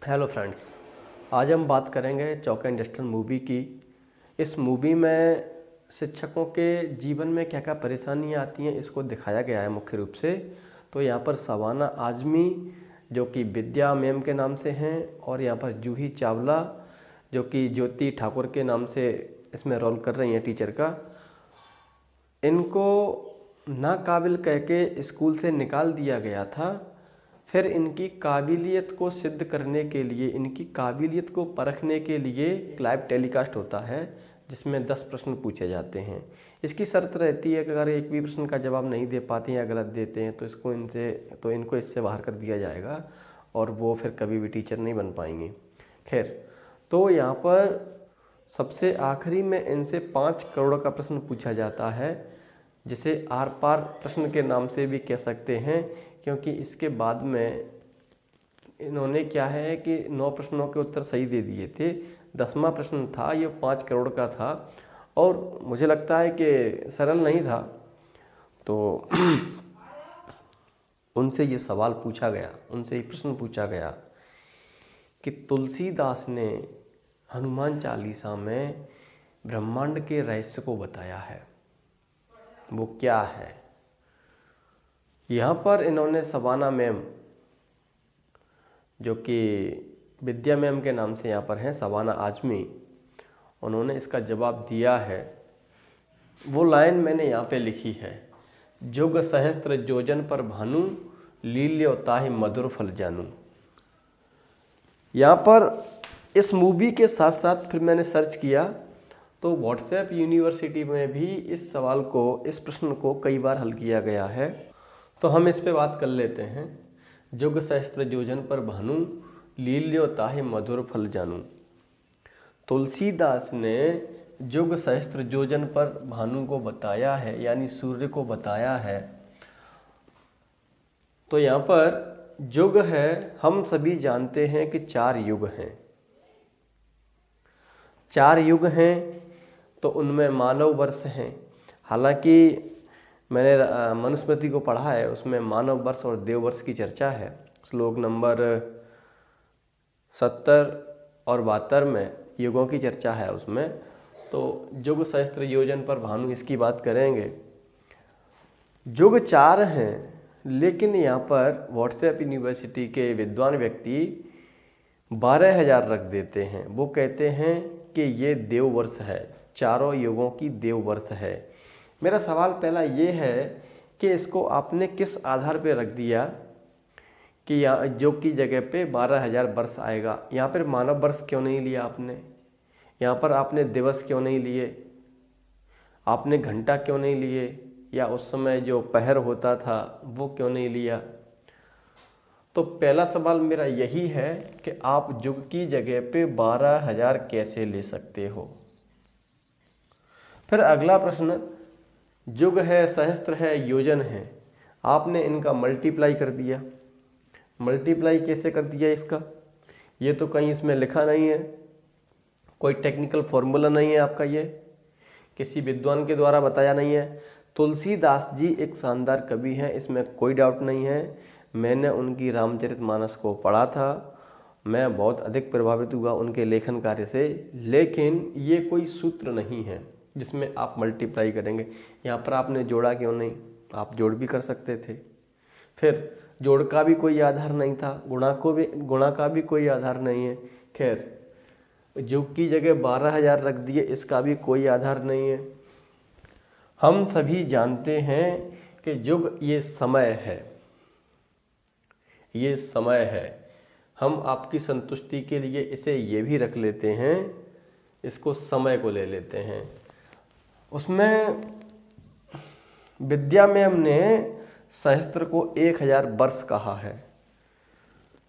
Hello friends, आज हम बात करेंगे चौका इंडस्ट्रियल मूवी की। इस मूवी में शिक्षकों के जीवन में क्या क्या परेशानियां आती हैं इसको दिखाया गया है मुख्य रूप से। तो यहाँ पर शबाना आजमी जो कि विद्या मैम के नाम से हैं, और यहाँ पर जूही चावला जो कि ज्योति ठाकुर के नाम से इसमें रोल कर रही हैं टीचर का। इनको नाकाबिल कह के स्कूल से निकाल दिया गया था। फिर इनकी काबिलियत को सिद्ध करने के लिए, इनकी काबिलियत को परखने के लिए लाइव टेलीकास्ट होता है जिसमें 10 प्रश्न पूछे जाते हैं। इसकी शर्त रहती है कि अगर एक भी प्रश्न का जवाब नहीं दे पाते हैं या गलत देते हैं तो इनको इससे बाहर कर दिया जाएगा और वो फिर कभी भी टीचर नहीं बन पाएंगे। खैर, तो यहाँ पर सबसे आखिरी में इनसे 5 करोड़ का प्रश्न पूछा जाता है, जिसे आर पार प्रश्न के नाम से भी कह सकते हैं, क्योंकि इसके बाद में इन्होंने क्या है कि 9 प्रश्नों के उत्तर सही दे दिए थे। 10वां प्रश्न था, ये 5 करोड़ का था और मुझे लगता है कि सरल नहीं था। तो उनसे ये सवाल पूछा गया, उनसे ये प्रश्न पूछा गया कि तुलसीदास ने हनुमान चालीसा में ब्रह्मांड के रहस्य को बताया है, वो क्या है। यहाँ पर इन्होंने शबाना मैम जो कि विद्या मैम के नाम से यहाँ पर हैं, शबाना आजमी, उन्होंने इसका जवाब दिया है। वो लाइन मैंने यहाँ पे लिखी है, जुग सहस्त्र योजन पर भानु लील्यो ताहि मधुर फल जानू। यहाँ पर इस मूवी के साथ साथ फिर मैंने सर्च किया तो व्हाट्सएप यूनिवर्सिटी में भी इस सवाल को, इस प्रश्न को कई बार हल किया गया है। तो हम इस पे बात कर लेते हैं। जुग सहस्त्र योजन पर भानु लील्यो ताहि मधुर फल जानू। तुलसीदास ने जुग सहस्त्र योजन पर भानु को बताया है, यानी सूर्य को बताया है। तो यहाँ पर युग है, हम सभी जानते हैं कि 4 युग हैं। 4 युग हैं तो उनमें मानव वर्ष हैं। हालांकि मैंने मनुस्मृति को पढ़ा है, उसमें मानव वर्ष और देव वर्ष की चर्चा है। श्लोक नंबर 70 और 72 में युगों की चर्चा है उसमें। तो जुग सहस्त्र योजन पर भानु इसकी बात करेंगे। युग 4 हैं, लेकिन यहाँ पर व्हाट्सएप यूनिवर्सिटी के विद्वान व्यक्ति 12,000 रख देते हैं। वो कहते हैं कि ये देव वर्ष है, चारों युगों की देव वर्ष है। मेरा सवाल पहला ये है कि इसको आपने किस आधार पे रख दिया कि यहाँ जो की जगह पे 12,000 वर्ष आएगा। यहाँ पर मानव वर्ष क्यों नहीं लिया आपने? यहाँ पर आपने दिवस क्यों नहीं लिए? आपने घंटा क्यों नहीं लिए? या उस समय जो पहर होता था वो क्यों नहीं लिया? तो पहला सवाल मेरा यही है कि आप युग की जगह पे 12,000 कैसे ले सकते हो। फिर अगला प्रश्न, युग है, सहस्त्र है, योजन है, आपने इनका मल्टीप्लाई कर दिया। मल्टीप्लाई कैसे कर दिया इसका? ये तो कहीं इसमें लिखा नहीं है, कोई टेक्निकल फॉर्मूला नहीं है आपका, ये किसी विद्वान के द्वारा बताया नहीं है। तुलसीदास जी एक शानदार कवि हैं, इसमें कोई डाउट नहीं है। मैंने उनकी रामचरितमानस को पढ़ा था, मैं बहुत अधिक प्रभावित हुआ उनके लेखन कार्य से। लेकिन ये कोई सूत्र नहीं है जिसमें आप मल्टीप्लाई करेंगे। यहाँ पर आपने जोड़ा क्यों नहीं? आप जोड़ भी कर सकते थे। फिर जोड़ का भी कोई आधार नहीं था, गुणा का भी कोई आधार नहीं है। खैर, युग की जगह 12,000 रख दिए, इसका भी कोई आधार नहीं है। हम सभी जानते हैं कि युग ये समय है, ये समय है। हम आपकी संतुष्टि के लिए इसे ये भी रख लेते हैं, इसको समय को ले लेते हैं। उसमें विद्या मैम ने सहस्त्र को 1,000 वर्ष कहा है।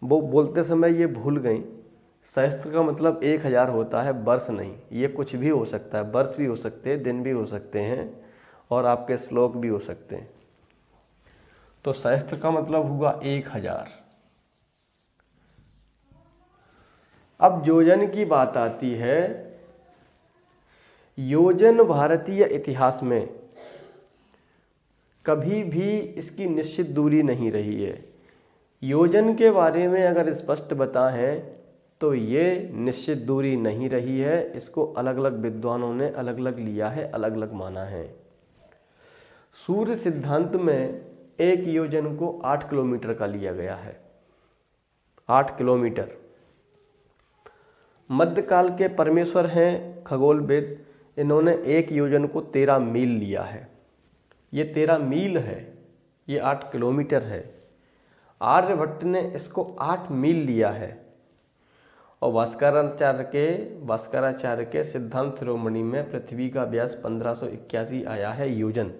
वो बोलते समय ये भूल गई, सहस्त्र का मतलब 1,000 होता है, वर्ष नहीं। ये कुछ भी हो सकता है, वर्ष भी हो सकते हैं, दिन भी हो सकते हैं, और आपके श्लोक भी हो सकते हैं। तो सहस्त्र का मतलब हुआ 1,000। अब योजन की बात आती है। योजन भारतीय इतिहास में कभी भी इसकी निश्चित दूरी नहीं रही है। योजन के बारे में अगर स्पष्ट बताएं तो ये निश्चित दूरी नहीं रही है, इसको अलग अलग विद्वानों ने अलग अलग लिया है, अलग अलग माना है। सूर्य सिद्धांत में एक योजन को 8 किलोमीटर का लिया गया है, 8 किलोमीटर। मध्यकाल के परमेश्वर हैं खगोलविद, इन्होंने एक योजन को 13 मील लिया है। ये 13 मील है, ये 8 किलोमीटर है। आर्यभट्ट ने इसको 8 मील लिया है। और भास्कराचार्य के सिद्धांत शिरोमणि में पृथ्वी का व्यास 1581 आया है योजन।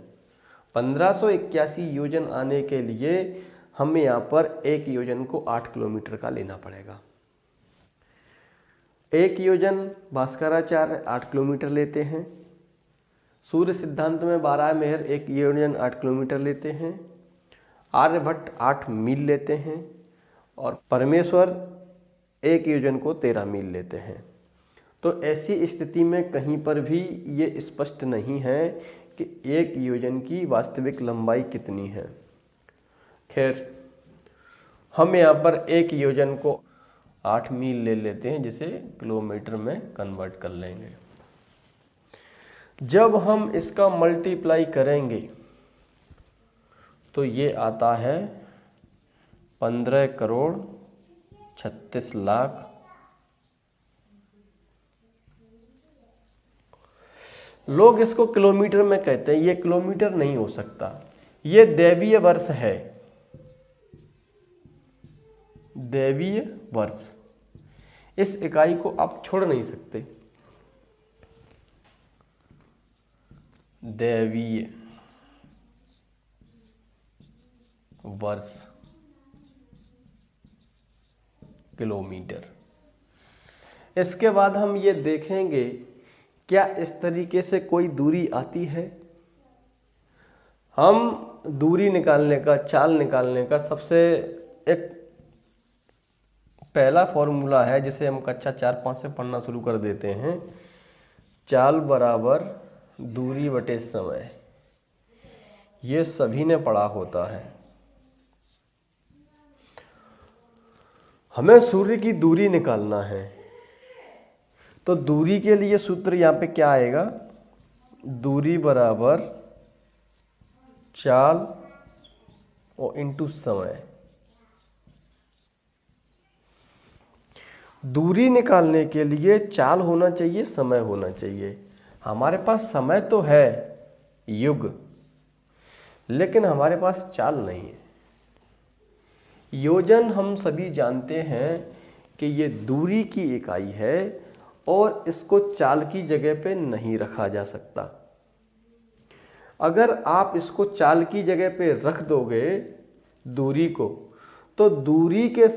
1581 योजन आने के लिए हमें यहाँ पर एक योजन को 8 किलोमीटर का लेना पड़ेगा। एक योजन भास्कराचार्य 8 किलोमीटर लेते हैं। सूर्य सिद्धांत में बारहमेहर एक योजन 8 किलोमीटर लेते हैं। आर्यभट्ट 8 मील लेते हैं और परमेश्वर एक योजन को 13 मील लेते हैं। तो ऐसी स्थिति में कहीं पर भी ये स्पष्ट नहीं है कि एक योजन की वास्तविक लंबाई कितनी है। खैर, हम यहाँ पर एक योजन को 8 मील ले लेते हैं, जिसे किलोमीटर में कन्वर्ट कर लेंगे। जब हम इसका मल्टीप्लाई करेंगे तो ये आता है 15,36,00,000। लोग इसको किलोमीटर में कहते हैं, ये किलोमीटर नहीं हो सकता, ये दैवीय वर्ष है, दैवीय वर्ष। इस इकाई को आप छोड़ नहीं सकते। दैवीय वर्ष किलोमीटर। इसके बाद हम ये देखेंगे क्या इस तरीके से कोई दूरी आती है। हम दूरी निकालने का, चाल निकालने का सबसे एक पहला फॉर्मूला है जिसे हम कक्षा 4-5 से पढ़ना शुरू कर देते हैं। चाल बराबर दूरी बटे समय। ये सभी ने पढ़ा होता है। हमें सूर्य की दूरी निकालना है, तो दूरी के लिए सूत्र यहाँ पे क्या आएगा? दूरी बराबर चाल और इंटू समय। दूरी निकालने के लिए चाल होना चाहिए, समय होना चाहिए। हमारे पास समय तो है युग, लेकिन हमारे पास चाल नहीं है। योजन हम सभी जानते हैं कि ये दूरी की इकाई है और इसको चाल की जगह पे नहीं रखा जा सकता। अगर आप इसको चाल की जगह पे रख दोगे दूरी को, तो दूरी के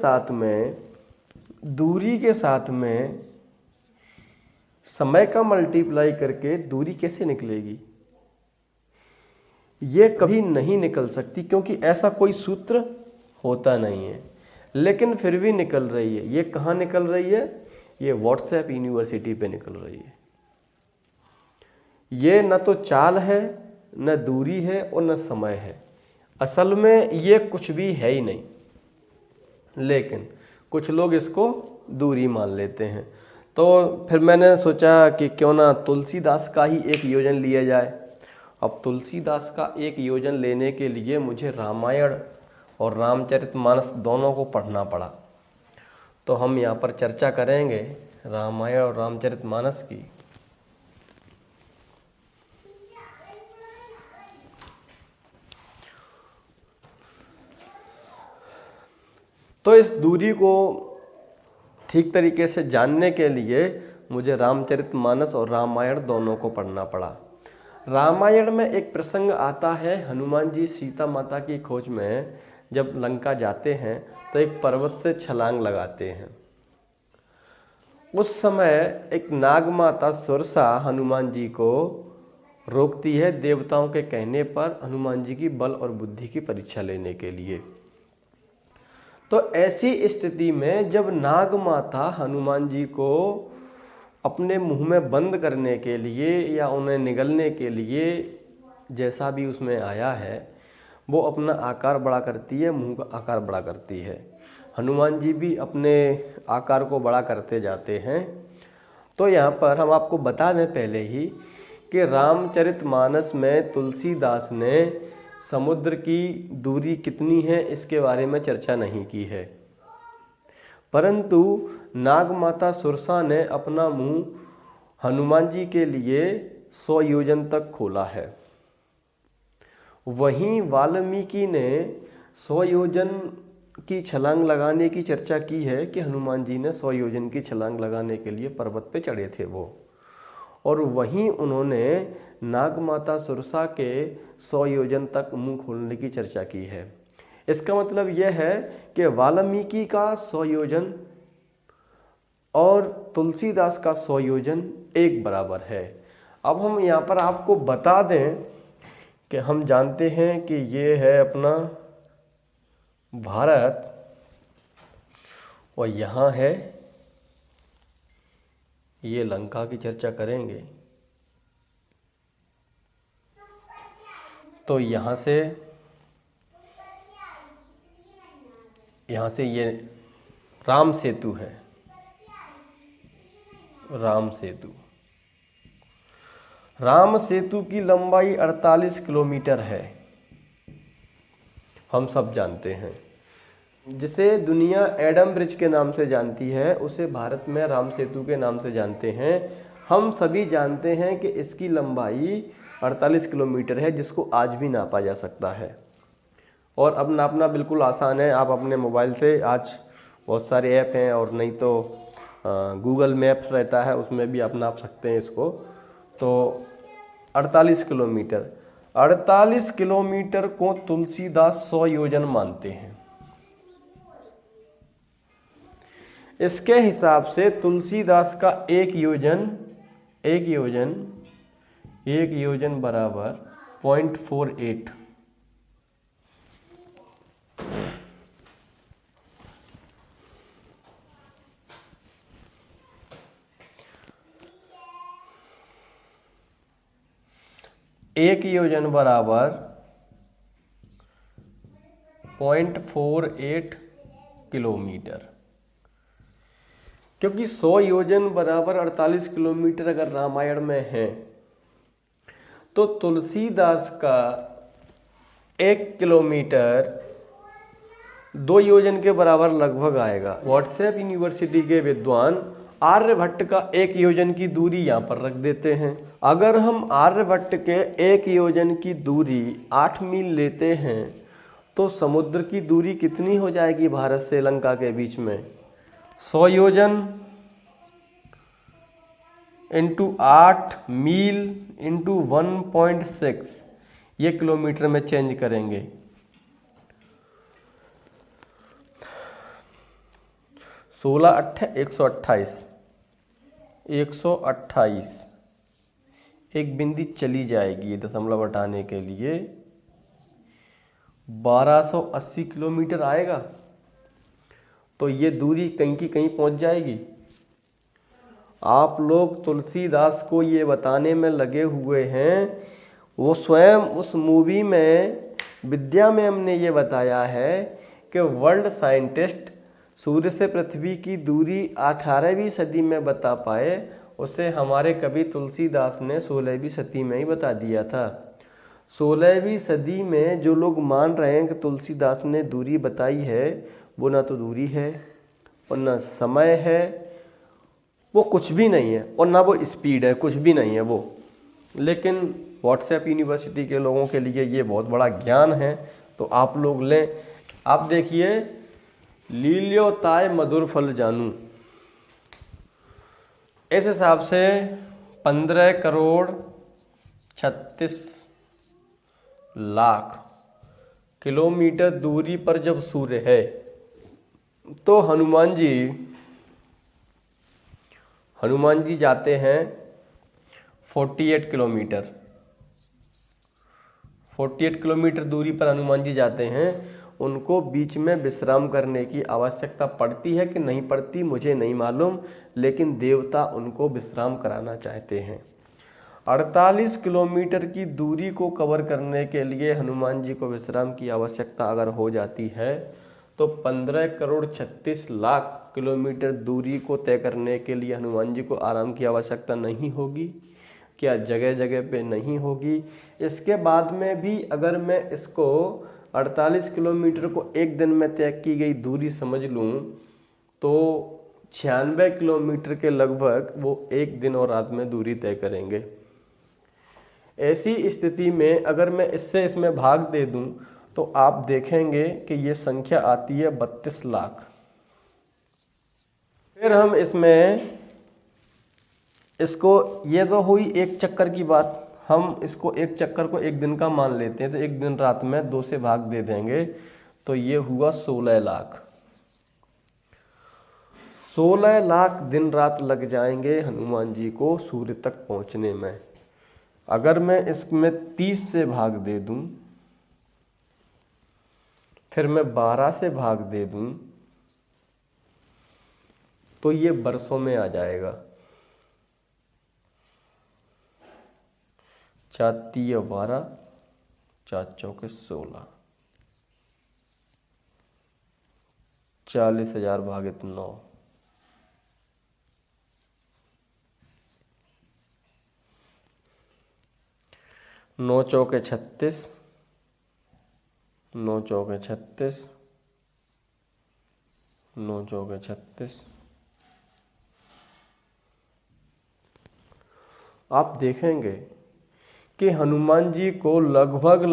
साथ में समय का मल्टीप्लाई करके दूरी कैसे निकलेगी? ये कभी नहीं निकल सकती, क्योंकि ऐसा कोई सूत्र होता नहीं है। लेकिन फिर भी निकल रही है। ये कहाँ निकल रही है? ये व्हाट्सएप यूनिवर्सिटी पे निकल रही है। ये न तो चाल है, न दूरी है और न समय है। असल में ये कुछ भी है ही नहीं, लेकिन कुछ लोग इसको दूरी मान लेते हैं। तो फिर मैंने सोचा कि क्यों ना तुलसीदास का ही एक योजन लिया जाए। अब तुलसीदास का एक योजन लेने के लिए मुझे रामायण और रामचरितमानस दोनों को पढ़ना पड़ा। तो हम यहाँ पर चर्चा करेंगे रामायण और रामचरितमानस की। तो इस दूरी को ठीक तरीके से जानने के लिए मुझे रामचरितमानस और रामायण दोनों को पढ़ना पड़ा। रामायण में एक प्रसंग आता है, हनुमान जी सीता माता की खोज में जब लंका जाते हैं तो एक पर्वत से छलांग लगाते हैं। उस समय एक नागमाता सुरसा हनुमान जी को रोकती है, देवताओं के कहने पर हनुमान जी की बल और बुद्धि की परीक्षा लेने के लिए। तो ऐसी स्थिति में जब नागमाता हनुमान जी को अपने मुंह में बंद करने के लिए या उन्हें निगलने के लिए, जैसा भी उसमें आया है, वो अपना आकार बड़ा करती है, मुंह का आकार बड़ा करती है। हनुमान जी भी अपने आकार को बड़ा करते जाते हैं। तो यहाँ पर हम आपको बता दें पहले ही कि रामचरितमानस में तुलसीदास ने समुद्र की दूरी कितनी है इसके बारे में चर्चा नहीं की है, परंतु नागमाता सुरसा ने अपना मुंह हनुमान जी के लिए 100 योजन तक खोला है। वहीं वाल्मीकि ने 100 योजन की छलांग लगाने की चर्चा की है कि हनुमान जी ने 100 योजन की छलांग लगाने के लिए पर्वत पे चढ़े थे वो, और वहीं उन्होंने नागमाता सुरसा के 100 योजन तक मुंह खोलने की चर्चा की है। इसका मतलब यह है कि वाल्मीकि का 100 योजन और तुलसीदास का 100 योजन एक बराबर है। अब हम यहाँ पर आपको बता दें कि हम जानते हैं कि ये है अपना भारत और यहाँ है ये लंका की चर्चा करेंगे। तो यहाँ से ये राम सेतु है, राम सेतु। राम सेतु की लंबाई 48 किलोमीटर है, हम सब जानते हैं। जिसे दुनिया एडम ब्रिज के नाम से जानती है उसे भारत में राम सेतु के नाम से जानते हैं। हम सभी जानते हैं कि इसकी लंबाई 48 किलोमीटर है, जिसको आज भी नापा जा सकता है। और अब नापना बिल्कुल आसान है, आप अपने मोबाइल से, आज बहुत सारे ऐप हैं, और नहीं तो गूगल मैप रहता है उसमें भी आप नाप सकते हैं इसको। तो 48 किलोमीटर, 48 किलोमीटर को तुलसीदास 100 योजन मानते हैं। इसके हिसाब से तुलसीदास का एक योजन बराबर 0.48। एक योजन बराबर 0.48 किलोमीटर, क्योंकि 100 योजन बराबर 48 किलोमीटर अगर रामायण में है तो तुलसीदास का 1 किलोमीटर 2 योजन के बराबर लगभग आएगा। व्हाट्सएप यूनिवर्सिटी के विद्वान आर्यभट्ट का 1 योजन की दूरी यहाँ पर रख देते हैं। अगर हम आर्यभट्ट के 1 योजन की दूरी 8 मील लेते हैं तो समुद्र की दूरी कितनी हो जाएगी भारत से लंका के बीच में? 100 योजन इंटू 8 मील इंटू 1.6, ये किलोमीटर में चेंज करेंगे। 16 8 128 एक बिंदी चली जाएगी दशमलव हटाने के लिए 1280 किलोमीटर आएगा। तो ये दूरी कहीं की कहीं पहुंच जाएगी। आप लोग तुलसीदास को ये बताने में लगे हुए हैं, वो स्वयं उस मूवी में विद्या में हमने ये बताया है कि वर्ल्ड साइंटिस्ट सूर्य से पृथ्वी की दूरी 18वीं सदी में बता पाए, उसे हमारे कवि तुलसीदास ने 16वीं सदी में ही बता दिया था। 16वीं सदी में जो लोग मान रहे हैं कि तुलसीदास ने दूरी बताई है, वो ना तो दूरी है और ना समय है, वो कुछ भी नहीं है, और ना वो स्पीड है, कुछ भी नहीं है वो। लेकिन व्हाट्सएप यूनिवर्सिटी के लोगों के लिए ये बहुत बड़ा ज्ञान है, तो आप लोग लें। आप देखिए, लील्यो ताय मधुर फल जानू, इस हिसाब से 15 करोड़ 36 लाख किलोमीटर दूरी पर जब सूर्य है, तो हनुमान जी जाते हैं 48 किलोमीटर। 48 किलोमीटर दूरी पर हनुमान जी जाते हैं। उनको बीच में विश्राम करने की आवश्यकता पड़ती है कि नहीं पड़ती मुझे नहीं मालूम, लेकिन देवता उनको विश्राम कराना चाहते हैं। 48 किलोमीटर की दूरी को कवर करने के लिए हनुमान जी को विश्राम की आवश्यकता अगर हो जाती है, तो 15,36,00,000 किलोमीटर दूरी को तय करने के लिए हनुमान जी को आराम की आवश्यकता नहीं होगी क्या? जगह जगह पे नहीं होगी। इसके बाद में भी अगर मैं इसको 48 किलोमीटर को एक दिन में तय की गई दूरी समझ लूँ तो 96 किलोमीटर के लगभग वो एक दिन और रात में दूरी तय करेंगे। ऐसी स्थिति में अगर मैं इसमें भाग दे दूं तो आप देखेंगे कि ये संख्या आती है 32 लाख। फिर हम इसको ये तो हुई एक चक्कर की बात, हम इसको एक चक्कर को एक दिन का मान लेते हैं तो एक दिन रात में 2 से भाग दे देंगे तो ये हुआ 16 लाख। 16 लाख दिन रात लग जाएंगे हनुमान जी को सूर्य तक पहुंचने में। अगर मैं इसमें 30 से भाग दे दूं, फिर मैं 12 से भाग दे दूं तो ये वर्षों में आ जाएगा। 4 तिया 12, 4 चौके 16, 40,000 भागित 9, 9 चौके 36, 9 चौके 36, 9 चौके 36। आप देखेंगे कि हनुमान जी को लगभग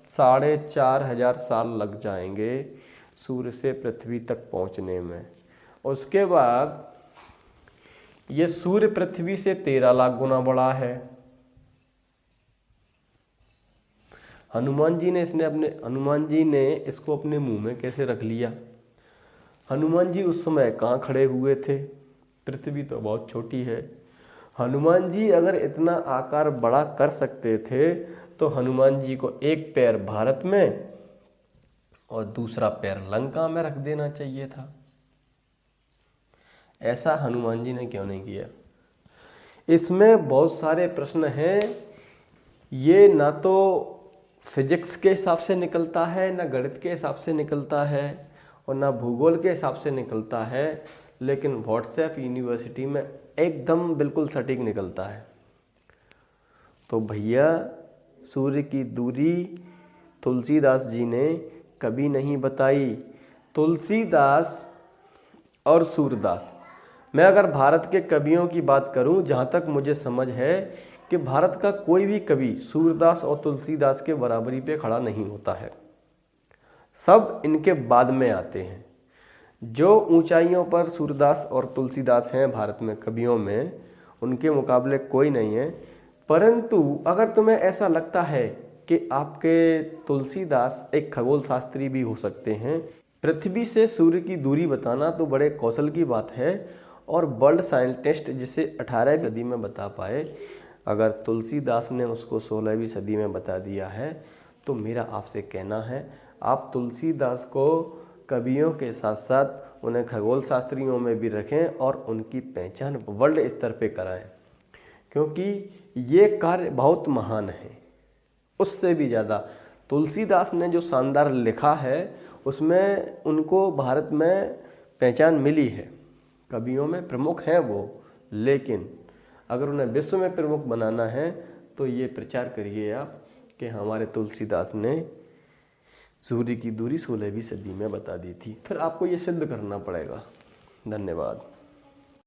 4,500 साल लग जाएंगे सूर्य से पृथ्वी तक पहुंचने में। उसके बाद ये सूर्य पृथ्वी से 13 लाख गुना बड़ा है। हनुमान जी ने इसको अपने मुंह में कैसे रख लिया? हनुमान जी उस समय कहाँ खड़े हुए थे? पृथ्वी तो बहुत छोटी है। हनुमान जी अगर इतना आकार बड़ा कर सकते थे तो हनुमान जी को एक पैर भारत में और दूसरा पैर लंका में रख देना चाहिए था। ऐसा हनुमान जी ने क्यों नहीं किया? इसमें बहुत सारे प्रश्न हैं। ये ना तो फिजिक्स के हिसाब से निकलता है, ना गणित के हिसाब से निकलता है और ना भूगोल के हिसाब से निकलता है, लेकिन व्हाट्सएप यूनिवर्सिटी में एकदम बिल्कुल सटीक निकलता है। तो भैया सूर्य की दूरी तुलसीदास जी ने कभी नहीं बताई। तुलसीदास और सूरदास, मैं अगर भारत के कवियों की बात करूं, जहां तक मुझे समझ है कि भारत का कोई भी कवि सूरदास और तुलसीदास के बराबरी पे खड़ा नहीं होता है। सब इनके बाद में आते हैं। जो ऊंचाइयों पर सूरदास और तुलसीदास हैं भारत में कवियों में, उनके मुकाबले कोई नहीं है। परंतु अगर तुम्हें ऐसा लगता है कि आपके तुलसीदास एक खगोल शास्त्री भी हो सकते हैं, पृथ्वी से सूर्य की दूरी बताना तो बड़े कौशल की बात है और वर्ल्ड साइंटिस्ट जिसे 18वीं सदी में बता पाए, अगर तुलसीदास ने उसको 16वीं सदी में बता दिया है तो मेरा आपसे कहना है आप तुलसीदास को कवियों के साथ साथ उन्हें खगोल शास्त्रियों में भी रखें और उनकी पहचान वर्ल्ड स्तर पे कराएं, क्योंकि ये कार्य बहुत महान है। उससे भी ज़्यादा तुलसीदास ने जो शानदार लिखा है उसमें उनको भारत में पहचान मिली है, कवियों में प्रमुख हैं वो। लेकिन अगर उन्हें विश्व में प्रमुख बनाना है तो ये प्रचार करिए आप कि हमारे तुलसीदास ने सूर्य की दूरी 16वीं सदी में बता दी थी। फिर आपको ये सिद्ध करना पड़ेगा। धन्यवाद।